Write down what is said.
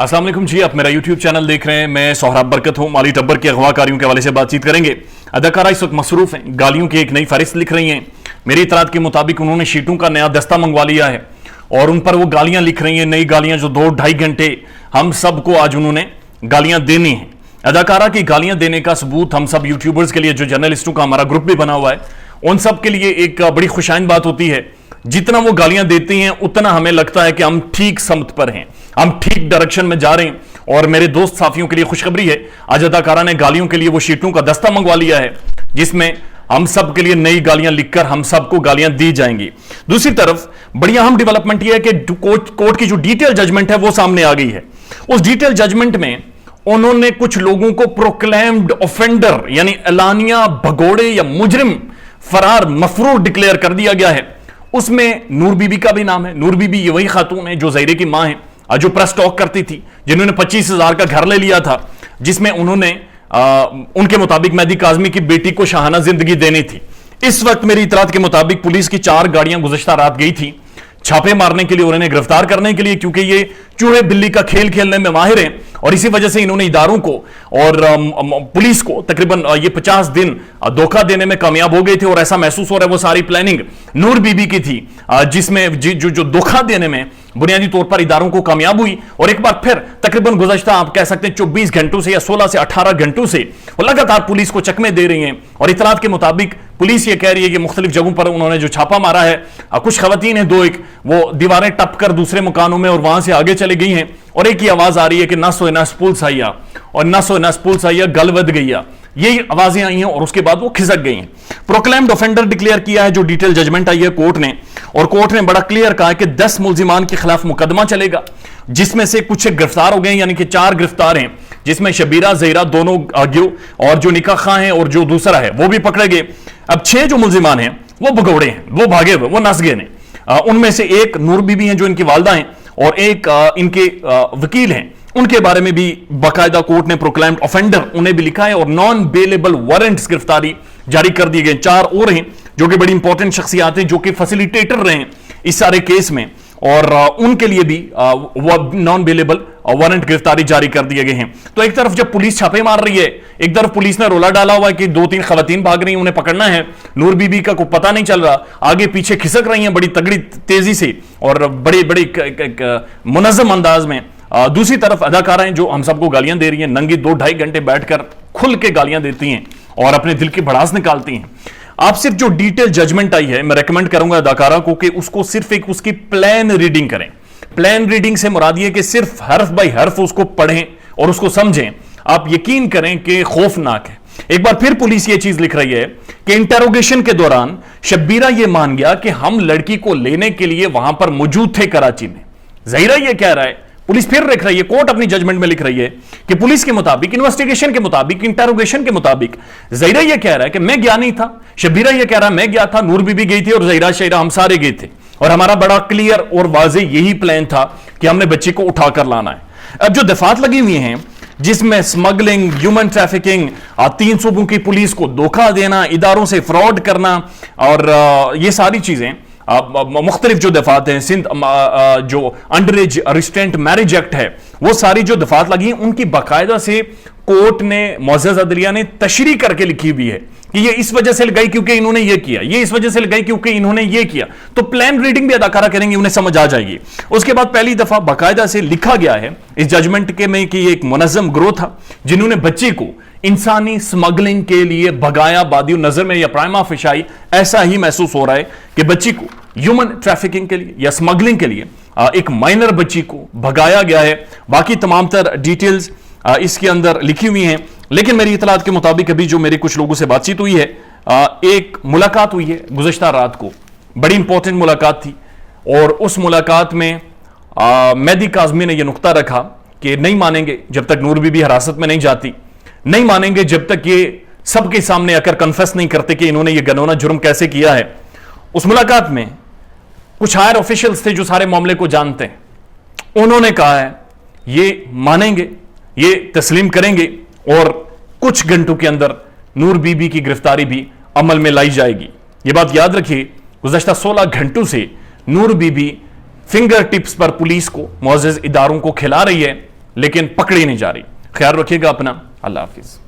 अस्सलाम वालेकुम जी, आप मेरा यूट्यूब चैनल देख रहे हैं। मैं सोहराब बरकत हूं। माली टब्बर के अगवाकारियों के हवाले से बातचीत करेंगे। अदाकारा इस वक्त मसरूफ हैं, गालियों की एक नई फहरिस्त लिख रही हैं। मेरी इतलात के मुताबिक उन्होंने शीटों का नया दस्ता मंगवा लिया है और उन पर वो गालियां लिख रही हैं, नई गालियां जो 2-2.5 घंटे हम सबको आज उन्होंने गालियां देनी हैं। अदाकारा की गालियां देने का सबूत हम सब यूट्यूबर्स के लिए, जो जर्नलिस्टों का हमारा ग्रुप भी बना हुआ है, उन सब के लिए एक बड़ी खुशाइन बात होती है। जितना वो गालियां देती हैं उतना हमें लगता है कि हम ठीक समत पर हैं, हम ठीक डायरेक्शन में जा रहे हैं। और मेरे दोस्त साथियों के लिए खुशखबरी है, आज अदाकारा ने गालियों के लिए वो शीटों का दस्ता मंगवा लिया है जिसमें हम सब के लिए नई गालियां लिखकर हम सबको गालियां दी जाएंगी। दूसरी तरफ बड़ी अहम डेवलपमेंट यह है कि कोर्ट की जो डिटेल जजमेंट है वो सामने आ गई है। उस डिटेल जजमेंट में उन्होंने कुछ लोगों को प्रोक्लेम्ड ऑफेंडर यानी एलानिया भगोड़े या मुजरिम फरार मफरूर डिक्लेयर कर दिया गया है। उसमें नूर बीबी का भी नाम है। नूर बीबी ये वही खातून है जो ज़हीरे की मां है, जो प्रेस टॉक करती थी, जिन्होंने 25,000 का घर ले लिया था, जिसमें उन्होंने उनके मुताबिक मेहदी काज़मी की बेटी को शाहाना जिंदगी देनी थी। इस वक्त मेरी इतलात के मुताबिक पुलिस की 4 गाड़ियां गुज़श्ता रात गई थी छापे मारने के लिए और इन्हें गिरफ्तार करने के लिए, क्योंकि ये चूहे बिल्ली का खेल खेलने में माहिर हैं और इसी वजह से इन्होंने इदारों को और पुलिस को तकरीबन ये 50 दिन धोखा देने में कामयाब हो गए थे। और ऐसा महसूस हो रहा है वो सारी प्लानिंग नूर बीबी की थी, जिसमें जो धोखा देने में बुनियादी तौर पर इदारों को कामयाब हुई। और एक बार फिर तकरीबन गुज़श्ता आप कह सकते हैं 24 घंटों से या 16 से 18 घंटों से वो लगातार पुलिस को चकमे दे रही हैं। और इतलात के मुताबिक पुलिस ये कह रही है कि मुख्तलिफ जगहों पर उन्होंने जो छापा मारा है, कुछ खवातीन है 2-1 वो दीवारें टप कर दूसरे मकानों में और वहां से आगे चली गई हैं। और एक ही आवाज आ रही है कि ना सोए ना पुलिस आइया और ना सोए ना पुलिस आइया, गल बद गईया, यही आवाजें आई हैं और उसके बाद वो खिसक गई हैं। प्रोक्लेम्ड ऑफेंडर डिक्लेयर किया है जो डिटेल जजमेंट आई है कोर्ट ने, और कोर्ट ने बड़ा क्लियर कहा है कि 10 मुल्जिमान के खिलाफ मुकदमा चलेगा, जिसमें से कुछ गिरफ्तार हो गए, यानी कि 4 गिरफ्तार हैं, जिसमें शबीरा ज़हीरा दोनों गिरोह और जो निकाह खां हैं और जो दूसरा है वो भी पकड़े गए। अब 6 जो मुल्जिमान हैं वो भगौड़े हैं, वो भागे हुए, वो नस गए ने। उनमें से एक नूर बीबी हैं जो इनकी वालदा हैं और एक इनके वकील हैं, उनके बारे में भी बाकायदा कोर्ट ने प्रोक्लेम्ड ऑफेंडर उन्हें भी लिखा है और नॉन बेलेबल वारंट्स गिरफ्तारी जारी कर दिए गए। 4 और हैं जो कि बड़ी इंपॉर्टेंट शख्सियात हैं, जो कि फैसिलिटेटर रहे हैं इस सारे केस में, और उनके लिए भी नॉन बेलेबल वारंट गिरफ्तारी जारी कर दिए गए हैं। तो एक तरफ जब पुलिस छापे मार रही है, एक तरफ पुलिस ने रोला डाला हुआ है कि 2-3 खवातीन भाग रही हैं, उन्हें पकड़ना है। नूर बीबी का कोई पता नहीं चल रहा, आगे पीछे खिसक रही हैं बड़ी तगड़ी तेजी से और बड़ी बड़ी मुनज़्ज़म अंदाज में। दूसरी तरफ अदाकाराएं जो हम सबको गालियां दे रही हैं, नंगी 2-2.5 घंटे बैठकर खुल के गालियां देती हैं और अपने दिल की भड़ास निकालती हैं। आप सिर्फ जो डिटेल जजमेंट आई है, मैं रेकमेंड करूंगा अदाकारा को कि उसको सिर्फ एक उसकी प्लान रीडिंग करें। प्लान रीडिंग से मुराद ये कि सिर्फ हर्फ बाय हर्फ उसको पढ़ें और उसको समझें। आप यकीन करें कि खौफनाक है। एक बार फिर पुलिस ये चीज लिख रही है कि इंटरोगेशन के दौरान शब्बीरा ये मान गया कि हम लड़की को लेने के लिए वहां पर मौजूद थे कराची में। ज़हीरा ये कह रहा है, पुलिस फिर लिख रही है, कोर्ट अपनी जजमेंट में लिख रही है कि पुलिस के मुताबिक, इन्वेस्टिगेशन के मुताबिक, इंटरोगेशन के मुताबिक ज़हीरा ये कह रहा है कि मैं गया नहीं था, शब्बीरा ये कह रहा है मैं गया था, नूर बीबी गई थी और ज़हीरा शहीरा हम सारे गए थे और हमारा बड़ा क्लियर और वाज़ेह यही प्लान था कि हमने बच्ची को उठाकर लाना है। अब जो दफात लगी हुई हैं जिसमें स्मगलिंग, ह्यूमन ट्रैफिकिंग, 3 सूबों की पुलिस को धोखा देना, इदारों से फ्रॉड करना और ये सारी चीजें, मुख्तलिफ जो दफात हैं, सिंध जो under as restraint marriage act है, वो सारी जो दफात लगी हैं उनकी बाकायदा से कोर्ट ने, मुअज़्ज़ज़ अदलिया ने तशरीह करके लिखी हुई है कि ये इस वजह से लगाई क्योंकि इन्होंने ये किया, ये इस वजह से लगाई क्योंकि इन्होंने ये किया। तो प्लान रीडिंग भी अदाकारा करेंगे, उन्हें समझ आ जाएगी। उसके बाद पहली दफा बाकायदा से लिखा गया है इस जजमेंट के में कि एक मुनज़्ज़म ग्रोह था जिन्होंने बच्चे को इंसानी स्मगलिंग के लिए भगाया। बादियो नजर में या प्राइमा फिशाई ऐसा ही महसूस हो रहा है कि बच्ची को ह्यूमन ट्रैफिकिंग के लिए या स्मगलिंग के लिए एक माइनर बच्ची को भगाया गया है। बाकी तमाम तर डिटेल्स इसके अंदर लिखी हुई हैं, लेकिन मेरी इतलात के मुताबिक अभी जो मेरे कुछ लोगों से बातचीत हुई है, एक मुलाकात हुई है गुज़श्ता रात को, बड़ी इंपॉर्टेंट मुलाकात थी और उस मुलाकात में मेहदी काज़मी ने यह नुक्ता रखा कि नहीं मानेंगे जब तक नूर बीबी हिरासत में नहीं जाती, नहीं मानेंगे जब तक ये सबके सामने आकर कन्फेस नहीं करते कि इन्होंने ये घिनौना जुर्म कैसे किया है। उस मुलाकात में कुछ हायर ऑफिशियल्स थे जो सारे मामले को जानते हैं, उन्होंने कहा है ये मानेंगे, ये तस्लीम करेंगे और कुछ घंटों के अंदर नूर बीबी की गिरफ्तारी भी अमल में लाई जाएगी। ये बात याद रखिए, गुज़श्ता 16 घंटों से नूर बीबी फिंगर टिप्स पर पुलिस को, मुअज़्ज़ज़ इदारों को खिला रही है لیکن پکڑی نہیں جا رہی. خیال رکھیے گا اپنا. اللہ حافظ.